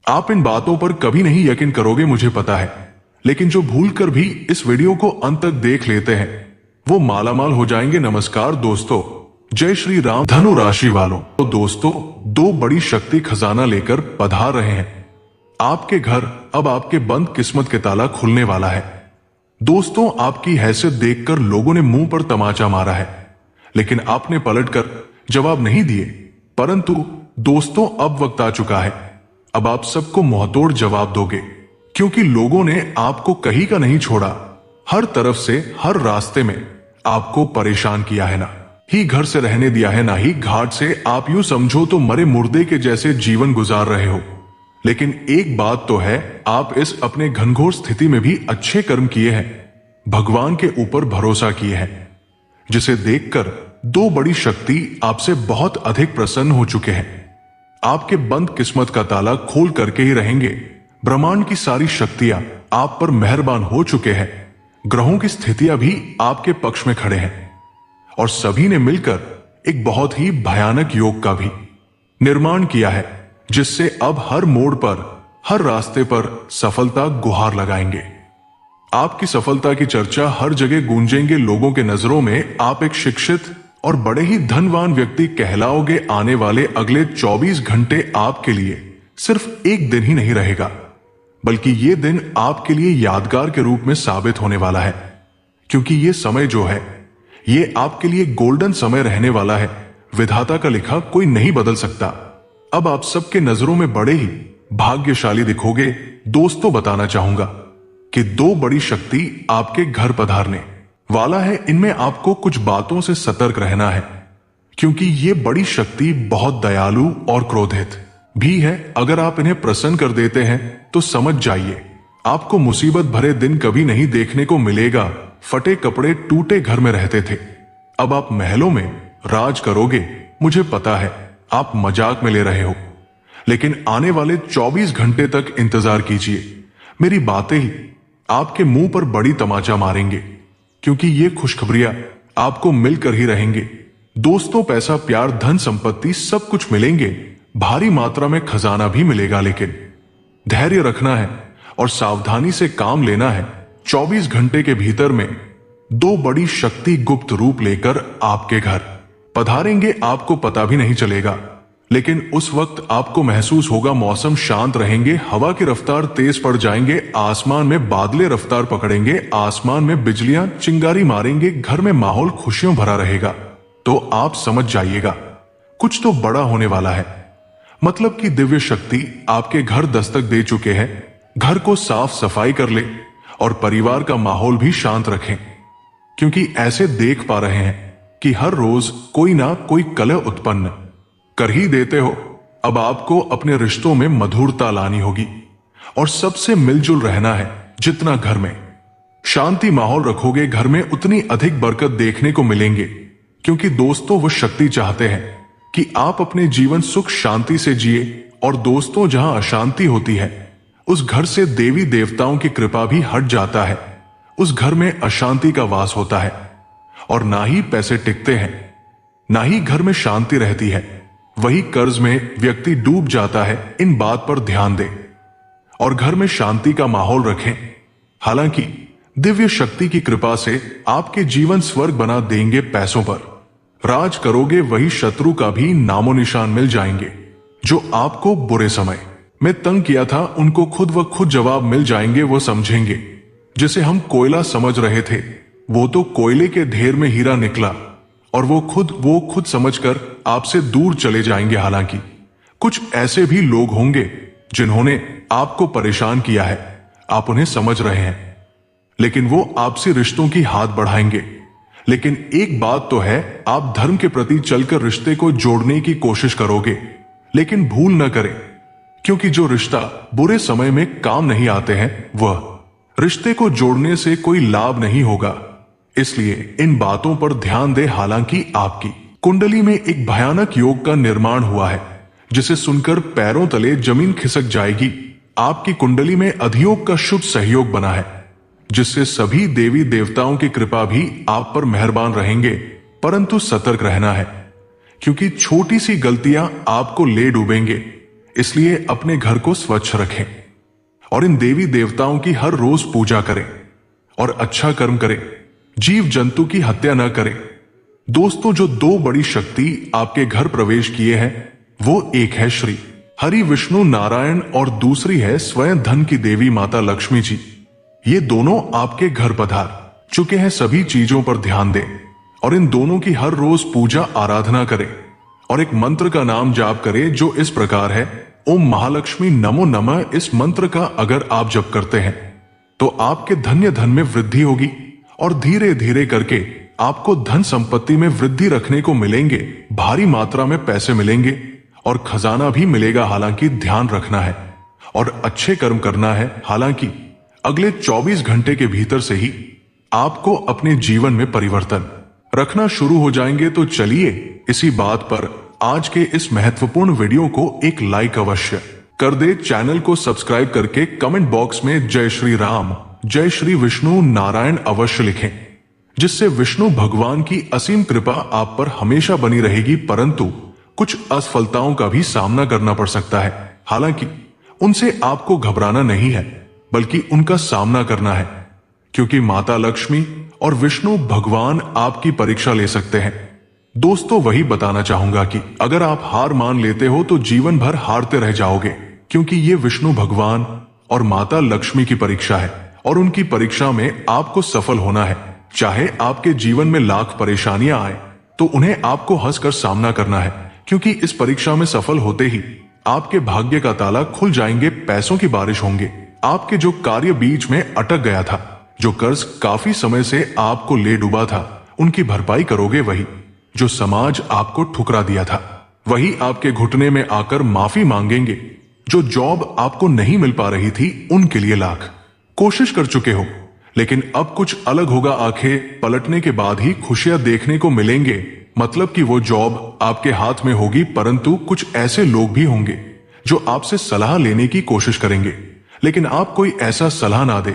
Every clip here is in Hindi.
आप इन बातों पर कभी नहीं यकीन करोगे, मुझे पता है, लेकिन जो भूलकर भी इस वीडियो को अंत तक देख लेते हैं वो मालामाल हो जाएंगे। नमस्कार दोस्तों, जय श्री राम। धनु राशि वालों, तो दोस्तों दो बड़ी शक्ति खजाना लेकर पधार रहे हैं आपके घर। अब आपके बंद किस्मत के ताला खुलने वाला है। दोस्तों, आपकी हैसियत देखकर लोगों ने मुंह पर तमाचा मारा है, लेकिन आपने पलटकर जवाब नहीं दिए। परंतु दोस्तों, अब वक्त आ चुका है, अब आप सबको मुंहतोड़ जवाब दोगे, क्योंकि लोगों ने आपको कहीं का नहीं छोड़ा। हर तरफ से, हर रास्ते में आपको परेशान किया है, ना ही घर से रहने दिया है, ना ही घाट से। आप यूं समझो तो मरे मुर्दे के जैसे जीवन गुजार रहे हो। लेकिन एक बात तो है, आप इस अपने घनघोर स्थिति में भी अच्छे कर्म किए हैं, भगवान के ऊपर भरोसा किए हैं, जिसे देखकर दो बड़ी शक्ति आपसे बहुत अधिक प्रसन्न हो चुके हैं। आपके बंद किस्मत का ताला खोल करके ही रहेंगे। ब्रह्मांड की सारी शक्तियां आप पर मेहरबान हो चुके हैं। ग्रहों की स्थितियां भी आपके पक्ष में खड़े हैं और सभी ने मिलकर एक बहुत ही भयानक योग का भी निर्माण किया है, जिससे अब हर मोड़ पर, हर रास्ते पर सफलता गुहार लगाएंगे। आपकी सफलता की चर्चा हर जगह गूंजेंगे। लोगों के नजरों में आप एक शिक्षित और बड़े ही धनवान व्यक्ति कहलाओगे। आने वाले अगले 24 घंटे आपके लिए सिर्फ एक दिन ही नहीं रहेगा, बल्कि ये दिन आपके लिए यादगार के रूप में साबित होने वाला है, क्योंकि ये समय जो है ये आपके लिए गोल्डन समय रहने वाला है। विधाता का लिखा कोई नहीं बदल सकता। अब आप सबके नजरों में बड़े ही भाग्यशाली दिखोगे। दोस्तों, बताना चाहूंगा कि दो बड़ी शक्ति आपके घर पधारने वाला है। इनमें आपको कुछ बातों से सतर्क रहना है, क्योंकि ये बड़ी शक्ति बहुत दयालु और क्रोधित भी है। अगर आप इन्हें प्रसन्न कर देते हैं तो समझ जाइए आपको मुसीबत भरे दिन कभी नहीं देखने को मिलेगा। फटे कपड़े, टूटे घर में रहते थे, अब आप महलों में राज करोगे। मुझे पता है आप मजाक में ले रहे हो, लेकिन आने वाले 24 घंटे तक इंतजार कीजिए। मेरी बातें ही आपके मुंह पर बड़ी तमाचा मारेंगे, क्योंकि ये खुशखबरियां आपको मिलकर ही रहेंगे। दोस्तों, पैसा, प्यार, धन संपत्ति सब कुछ मिलेंगे। भारी मात्रा में खजाना भी मिलेगा, लेकिन धैर्य रखना है और सावधानी से काम लेना है। 24 घंटे के भीतर में दो बड़ी शक्ति गुप्त रूप लेकर आपके घर पधारेंगे। आपको पता भी नहीं चलेगा, लेकिन उस वक्त आपको महसूस होगा मौसम शांत रहेंगे, हवा की रफ्तार तेज पड़ जाएंगे, आसमान में बादलें रफ्तार पकड़ेंगे, आसमान में बिजलियां चिंगारी मारेंगे, घर में माहौल खुशियों भरा रहेगा। तो आप समझ जाइएगा कुछ तो बड़ा होने वाला है। मतलब कि दिव्य शक्ति आपके घर दस्तक दे चुके हैं। घर को साफ सफाई कर ले और परिवार का माहौल भी शांत रखें, क्योंकि ऐसे देख पा रहे हैं कि हर रोज कोई ना कोई कलह उत्पन्न कर ही देते हो। अब आपको अपने रिश्तों में मधुरता लानी होगी और सबसे मिलजुल रहना है। जितना घर में शांति माहौल रखोगे, घर में उतनी अधिक बरकत देखने को मिलेंगे, क्योंकि दोस्तों वो शक्ति चाहते हैं कि आप अपने जीवन सुख शांति से जिए। और दोस्तों, जहां अशांति होती है उस घर से देवी देवताओं की कृपा भी हट जाता है। उस घर में अशांति का वास होता है और ना ही पैसे टिकते हैं, ना ही घर में शांति रहती है। वही कर्ज में व्यक्ति डूब जाता है। इन बात पर ध्यान दें और घर में शांति का माहौल रखें। हालांकि दिव्य शक्ति की कृपा से आपके जीवन स्वर्ग बना देंगे। पैसों पर राज करोगे, वही शत्रु का भी नामो निशान मिल जाएंगे। जो आपको बुरे समय में तंग किया था, उनको खुद व खुद जवाब मिल जाएंगे। वो समझेंगे जिसे हम कोयला समझ रहे थे, वो तो कोयले के ढेर में हीरा निकला, और वो खुद समझकर आपसे दूर चले जाएंगे। हालांकि कुछ ऐसे भी लोग होंगे जिन्होंने आपको परेशान किया है, आप उन्हें समझ रहे हैं, लेकिन वो आपसे रिश्तों की हाथ बढ़ाएंगे। लेकिन एक बात तो है, आप धर्म के प्रति चलकर रिश्ते को जोड़ने की कोशिश करोगे, लेकिन भूल न करें, क्योंकि जो रिश्ता बुरे समय में काम नहीं आते हैं, वह रिश्ते को जोड़ने से कोई लाभ नहीं होगा। इसलिए इन बातों पर ध्यान दें। हालांकि आपकी कुंडली में एक भयानक योग का निर्माण हुआ है, जिसे सुनकर पैरों तले जमीन खिसक जाएगी। आपकी कुंडली में अधियोग का शुभ सहयोग बना है, जिससे सभी देवी देवताओं की कृपा भी आप पर मेहरबान रहेंगे। परंतु सतर्क रहना है, क्योंकि छोटी सी गलतियां आपको ले डूबेंगे। इसलिए अपने घर को स्वच्छ रखें और इन देवी देवताओं की हर रोज पूजा करें और अच्छा कर्म करें, जीव जंतु की हत्या न करें। दोस्तों, जो दो बड़ी शक्ति आपके घर प्रवेश किए हैं वो एक है श्री हरि विष्णु नारायण और दूसरी है स्वयं धन की देवी माता लक्ष्मी जी। ये दोनों आपके घर पधार चुके हैं। सभी चीजों पर ध्यान दें और इन दोनों की हर रोज पूजा आराधना करें और एक मंत्र का नाम जाप करें जो इस प्रकार है, ओम महालक्ष्मी नमो नमः। इस मंत्र का अगर आप जप करते हैं तो आपके धन्य धन में वृद्धि होगी और धीरे धीरे करके आपको धन संपत्ति में वृद्धि रखने को मिलेंगे, भारी मात्रा में पैसे मिलेंगे और खजाना भी मिलेगा। हालांकि ध्यान रखना है और अच्छे कर्म करना है। हालांकि अगले 24 घंटे के भीतर से ही आपको अपने जीवन में परिवर्तन रखना शुरू हो जाएंगे। तो चलिए इसी बात पर आज के इस महत्वपूर्ण वीडियो को एक लाइक अवश्य कर दे। चैनल को सब्सक्राइब करके कमेंट बॉक्स में जय श्री राम जय श्री विष्णु नारायण अवश्य लिखें, जिससे विष्णु भगवान की असीम कृपा आप पर हमेशा बनी रहेगी। परंतु कुछ असफलताओं का भी सामना करना पड़ सकता है। हालांकि उनसे आपको घबराना नहीं है बल्कि उनका सामना करना है, क्योंकि माता लक्ष्मी और विष्णु भगवान आपकी परीक्षा ले सकते हैं। दोस्तों, वही बताना चाहूंगा कि अगर आप हार मान लेते हो तो जीवन भर हारते रह जाओगे, क्योंकि ये विष्णु भगवान और माता लक्ष्मी की परीक्षा है और उनकी परीक्षा में आपको सफल होना है। चाहे आपके जीवन में लाख परेशानियां आए तो उन्हें आपको हंसकर सामना करना है, क्योंकि इस परीक्षा में सफल होते ही आपके भाग्य का ताला खुल जाएंगे, पैसों की बारिश होंगे। आपके जो कार्य बीच में अटक गया था, जो कर्ज काफी समय से आपको ले डूबा था, उनकी भरपाई करोगे। वही जो समाज आपको ठुकरा दिया था वही आपके घुटने में आकर माफी मांगेंगे। जो जॉब आपको नहीं मिल पा रही थी उनके लिए लाख कोशिश कर चुके हो, लेकिन अब कुछ अलग होगा। आंखें पलटने के बाद ही खुशियां देखने को मिलेंगे। मतलब कि वो जॉब आपके हाथ में होगी, परंतु कुछ ऐसे लोग भी होंगे जो आपसे सलाह लेने की कोशिश करेंगे, लेकिन आप कोई ऐसा सलाह ना दे,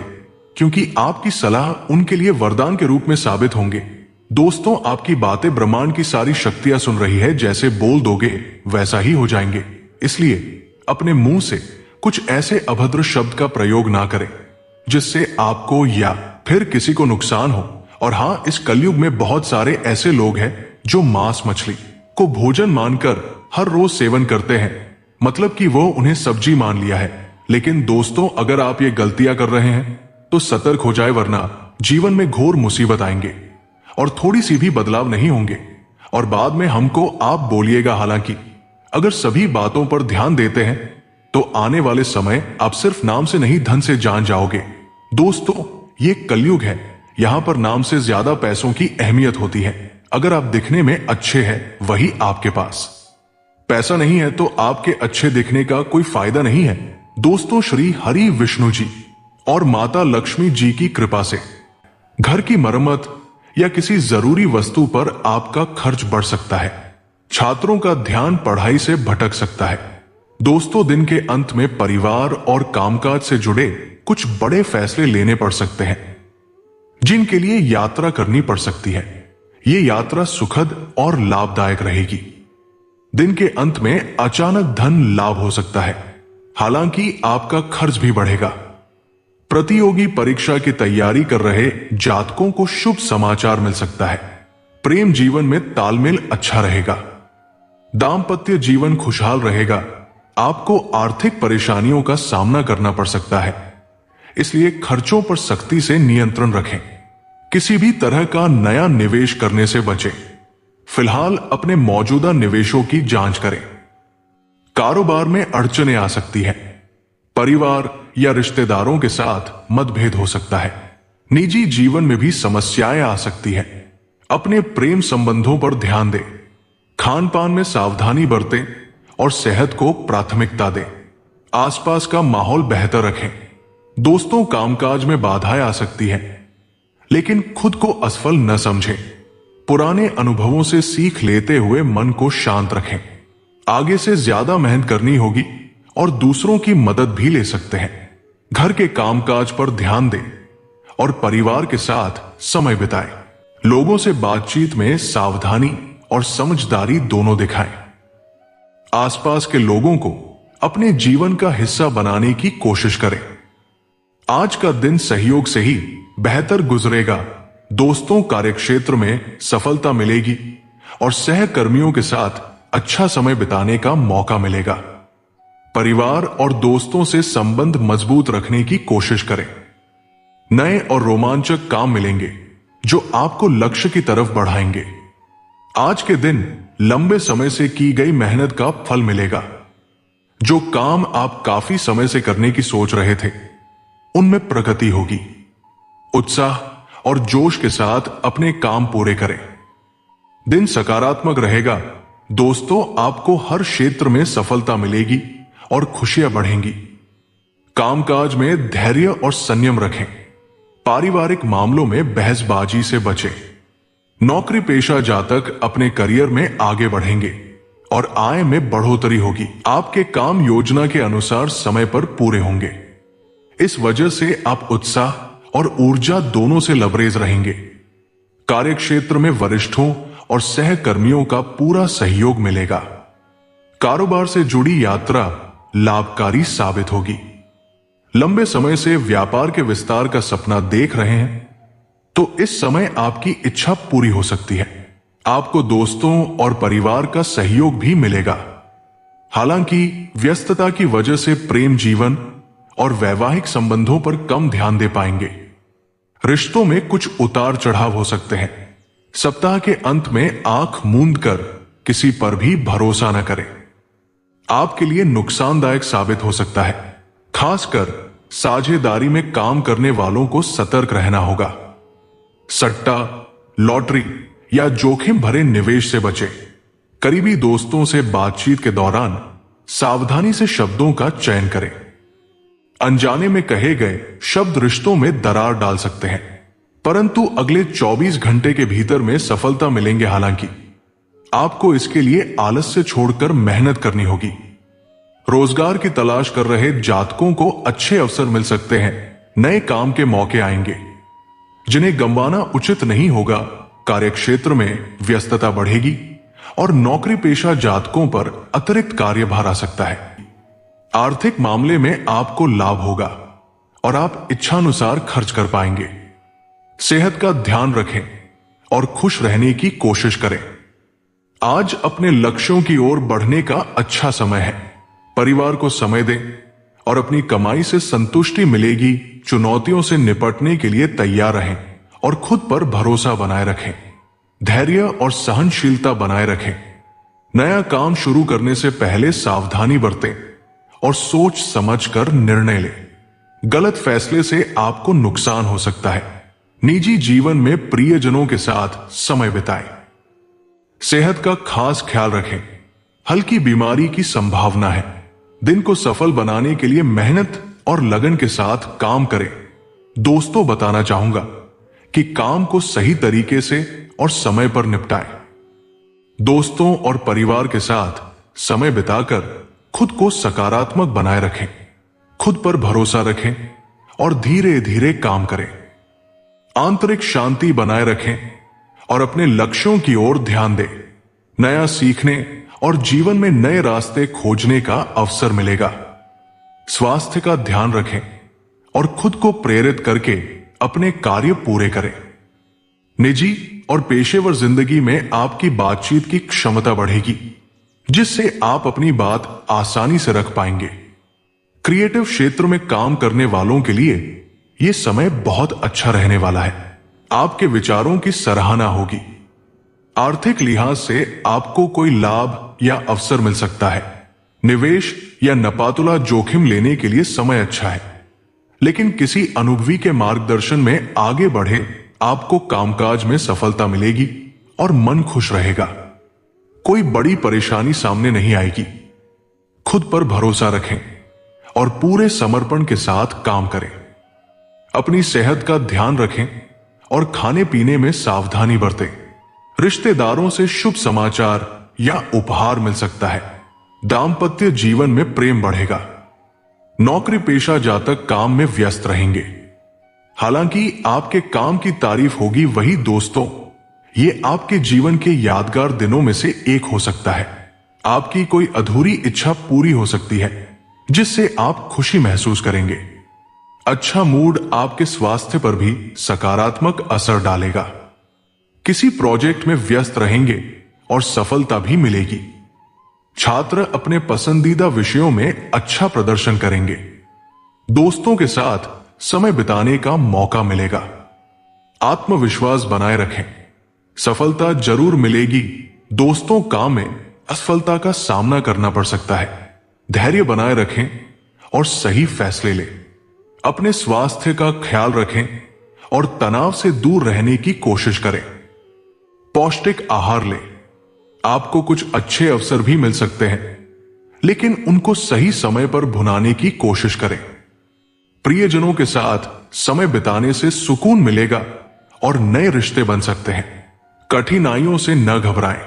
क्योंकि आपकी सलाह उनके लिए वरदान के रूप में साबित होंगे। दोस्तों, आपकी बातें ब्रह्मांड की सारी शक्तियां सुन रही है, जैसे बोल दोगे वैसा ही हो जाएंगे। इसलिए अपने मुंह से कुछ ऐसे अभद्र शब्द का प्रयोग ना करें जिससे आपको या फिर किसी को नुकसान हो। और हाँ, इस कलयुग में बहुत सारे ऐसे लोग हैं जो मांस मछली को भोजन मानकर हर रोज सेवन करते हैं, मतलब कि वो उन्हें सब्जी मान लिया है। लेकिन दोस्तों, अगर आप ये गलतियां कर रहे हैं तो सतर्क हो जाए, वरना जीवन में घोर मुसीबत आएंगे और थोड़ी सी भी बदलाव नहीं होंगे और बाद में हमको आप बोलिएगा। हालांकि अगर सभी बातों पर ध्यान देते हैं तो आने वाले समय आप सिर्फ नाम से नहीं धन से जान जाओगे। दोस्तों, ये कलयुग है, यहां पर नाम से ज्यादा पैसों की अहमियत होती है। अगर आप दिखने में अच्छे हैं, वही आपके पास पैसा नहीं है तो आपके अच्छे दिखने का कोई फायदा नहीं है। दोस्तों, श्री हरि विष्णु जी और माता लक्ष्मी जी की कृपा से घर की मरम्मत या किसी जरूरी वस्तु पर आपका खर्च बढ़ सकता है। छात्रों का ध्यान पढ़ाई से भटक सकता है। दोस्तों, दिन के अंत में परिवार और कामकाज से जुड़े कुछ बड़े फैसले लेने पड़ सकते हैं, जिनके लिए यात्रा करनी पड़ सकती है। ये यात्रा सुखद और लाभदायक रहेगी। दिन के अंत में अचानक धन लाभ हो सकता है, हालांकि आपका खर्च भी बढ़ेगा। प्रतियोगी परीक्षा की तैयारी कर रहे जातकों को शुभ समाचार मिल सकता है। प्रेम जीवन में तालमेल अच्छा रहेगा। दांपत्य जीवन खुशहाल रहेगा। आपको आर्थिक परेशानियों का सामना करना पड़ सकता है, इसलिए खर्चों पर सख्ती से नियंत्रण रखें। किसी भी तरह का नया निवेश करने से बचें। फिलहाल अपने मौजूदा निवेशों की जांच करें। कारोबार में अड़चनें आ सकती हैं। परिवार या रिश्तेदारों के साथ मतभेद हो सकता है। निजी जीवन में भी समस्याएं आ सकती हैं। अपने प्रेम संबंधों पर ध्यान दें। खान पान में सावधानी बरतें और सेहत को प्राथमिकता दें। आसपास का माहौल बेहतर रखें। दोस्तों, कामकाज में बाधाएं आ सकती हैं, लेकिन खुद को असफल न समझें। पुराने अनुभवों से सीख लेते हुए मन को शांत रखें। आगे से ज्यादा मेहनत करनी होगी और दूसरों की मदद भी ले सकते हैं। घर के कामकाज पर ध्यान दें और परिवार के साथ समय बिताएं। लोगों से बातचीत में सावधानी और समझदारी दोनों दिखाएं। आसपास के लोगों को अपने जीवन का हिस्सा बनाने की कोशिश करें। आज का दिन सहयोग से ही बेहतर गुजरेगा। दोस्तों, कार्यक्षेत्र में सफलता मिलेगी और सहकर्मियों के साथ अच्छा समय बिताने का मौका मिलेगा। परिवार और दोस्तों से संबंध मजबूत रखने की कोशिश करें। नए और रोमांचक काम मिलेंगे जो आपको लक्ष्य की तरफ बढ़ाएंगे। आज के दिन लंबे समय से की गई मेहनत का फल मिलेगा। जो काम आप काफी समय से करने की सोच रहे थे, उनमें प्रगति होगी। उत्साह और जोश के साथ अपने काम पूरे करें। दिन सकारात्मक रहेगा। दोस्तों, आपको हर क्षेत्र में सफलता मिलेगी और खुशियां बढ़ेंगी। कामकाज में धैर्य और संयम रखें। पारिवारिक मामलों में बहसबाजी से बचें। नौकरी पेशा जातक अपने करियर में आगे बढ़ेंगे और आय में बढ़ोतरी होगी। आपके काम योजना के अनुसार समय पर पूरे होंगे। इस वजह से आप उत्साह और ऊर्जा दोनों से लबरेज रहेंगे। कार्यक्षेत्र में वरिष्ठों और सहकर्मियों का पूरा सहयोग मिलेगा। कारोबार से जुड़ी यात्रा लाभकारी साबित होगी। लंबे समय से व्यापार के विस्तार का सपना देख रहे हैं तो इस समय आपकी इच्छा पूरी हो सकती है। आपको दोस्तों और परिवार का सहयोग भी मिलेगा। हालांकि व्यस्तता की वजह से प्रेम जीवन और वैवाहिक संबंधों पर कम ध्यान दे पाएंगे। रिश्तों में कुछ उतार चढ़ाव हो सकते हैं। सप्ताह के अंत में आंख मूंद कर किसी पर भी भरोसा न करें। आपके लिए नुकसानदायक साबित हो सकता है। खासकर साझेदारी में काम करने वालों को सतर्क रहना होगा। सट्टा, लॉटरी या जोखिम भरे निवेश से बचें। करीबी दोस्तों से बातचीत के दौरान सावधानी से शब्दों का चयन करें। अनजाने में कहे गए शब्द रिश्तों में दरार डाल सकते हैं, परंतु अगले 24 घंटे के भीतर में सफलता मिलेंगे। हालांकि आपको इसके लिए आलस्य छोड़कर मेहनत करनी होगी। रोजगार की तलाश कर रहे जातकों को अच्छे अवसर मिल सकते हैं। नए काम के मौके आएंगे जिन्हें गंवाना उचित नहीं होगा। कार्यक्षेत्र में व्यस्तता बढ़ेगी और नौकरी पेशा जातकों पर अतिरिक्त कार्यभार आ सकता है। आर्थिक मामले में आपको लाभ होगा और आप इच्छानुसार खर्च कर पाएंगे। सेहत का ध्यान रखें और खुश रहने की कोशिश करें। आज अपने लक्ष्यों की ओर बढ़ने का अच्छा समय है। परिवार को समय दें और अपनी कमाई से संतुष्टि मिलेगी। चुनौतियों से निपटने के लिए तैयार रहें और खुद पर भरोसा बनाए रखें। धैर्य और सहनशीलता बनाए रखें। नया काम शुरू करने से पहले सावधानी बरतें और सोच समझकर निर्णय लें। गलत फैसले से आपको नुकसान हो सकता है। निजी जीवन में प्रियजनों के साथ समय बिताएं। सेहत का खास ख्याल रखें। हल्की बीमारी की संभावना है। दिन को सफल बनाने के लिए मेहनत और लगन के साथ काम करें। दोस्तों, बताना चाहूंगा कि काम को सही तरीके से और समय पर निपटाएं। दोस्तों और परिवार के साथ समय बिताकर खुद को सकारात्मक बनाए रखें। खुद पर भरोसा रखें और धीरे धीरे काम करें। आंतरिक शांति बनाए रखें और अपने लक्ष्यों की ओर ध्यान दें। नया सीखने और जीवन में नए रास्ते खोजने का अवसर मिलेगा। स्वास्थ्य का ध्यान रखें और खुद को प्रेरित करके अपने कार्य पूरे करें। निजी और पेशेवर जिंदगी में आपकी बातचीत की क्षमता बढ़ेगी, जिससे आप अपनी बात आसानी से रख पाएंगे। क्रिएटिव क्षेत्र में काम करने वालों के लिए यह समय बहुत अच्छा रहने वाला है। आपके विचारों की सराहना होगी। आर्थिक लिहाज से आपको कोई लाभ या अवसर मिल सकता है। निवेश या नपातुला जोखिम लेने के लिए समय अच्छा है, लेकिन किसी अनुभवी के मार्गदर्शन में आगे बढ़े। आपको कामकाज में सफलता मिलेगी और मन खुश रहेगा। कोई बड़ी परेशानी सामने नहीं आएगी। खुद पर भरोसा रखें और पूरे समर्पण के साथ काम करें। अपनी सेहत का ध्यान रखें और खाने पीने में सावधानी बरतें। रिश्तेदारों से शुभ समाचार या उपहार मिल सकता है। दाम्पत्य जीवन में प्रेम बढ़ेगा। नौकरी पेशा जातक काम में व्यस्त रहेंगे। हालांकि आपके काम की तारीफ होगी। वही दोस्तों, ये आपके जीवन के यादगार दिनों में से एक हो सकता है। आपकी कोई अधूरी इच्छा पूरी हो सकती है। जिससे आप खुशी महसूस करेंगे। अच्छा मूड आपके स्वास्थ्य पर भी सकारात्मक असर डालेगा। किसी प्रोजेक्ट में व्यस्त रहेंगे और सफलता भी मिलेगी। छात्र अपने पसंदीदा विषयों में अच्छा प्रदर्शन करेंगे। दोस्तों के साथ समय बिताने का मौका मिलेगा। आत्मविश्वास बनाए रखें, सफलता जरूर मिलेगी। दोस्तों, काम में असफलता का सामना करना पड़ सकता है। धैर्य बनाए रखें और सही फैसले लें। अपने स्वास्थ्य का ख्याल रखें और तनाव से दूर रहने की कोशिश करें। पौष्टिक आहार लें। आपको कुछ अच्छे अवसर भी मिल सकते हैं, लेकिन उनको सही समय पर भुनाने की कोशिश करें। प्रियजनों के साथ समय बिताने से सुकून मिलेगा और नए रिश्ते बन सकते हैं। कठिनाइयों से न घबराएं,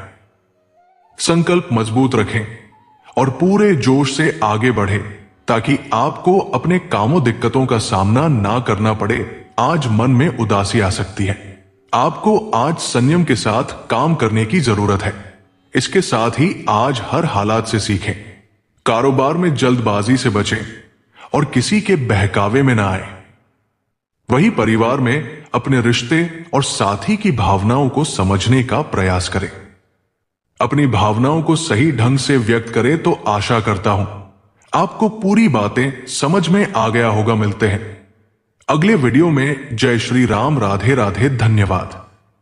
संकल्प मजबूत रखें और पूरे जोश से आगे बढ़ें ताकि आपको अपने कामों दिक्कतों का सामना ना करना पड़े। आज मन में उदासी आ सकती है। आपको आज संयम के साथ काम करने की जरूरत है। इसके साथ ही आज हर हालात से सीखें। कारोबार में जल्दबाजी से बचें और किसी के बहकावे में ना आए। वही परिवार में अपने रिश्ते और साथी की भावनाओं को समझने का प्रयास करें। अपनी भावनाओं को सही ढंग से व्यक्त करें। तो आशा करता हूं आपको पूरी बातें समझ में आ गया होगा। मिलते हैं अगले वीडियो में। जय श्री राम। राधे राधे। धन्यवाद।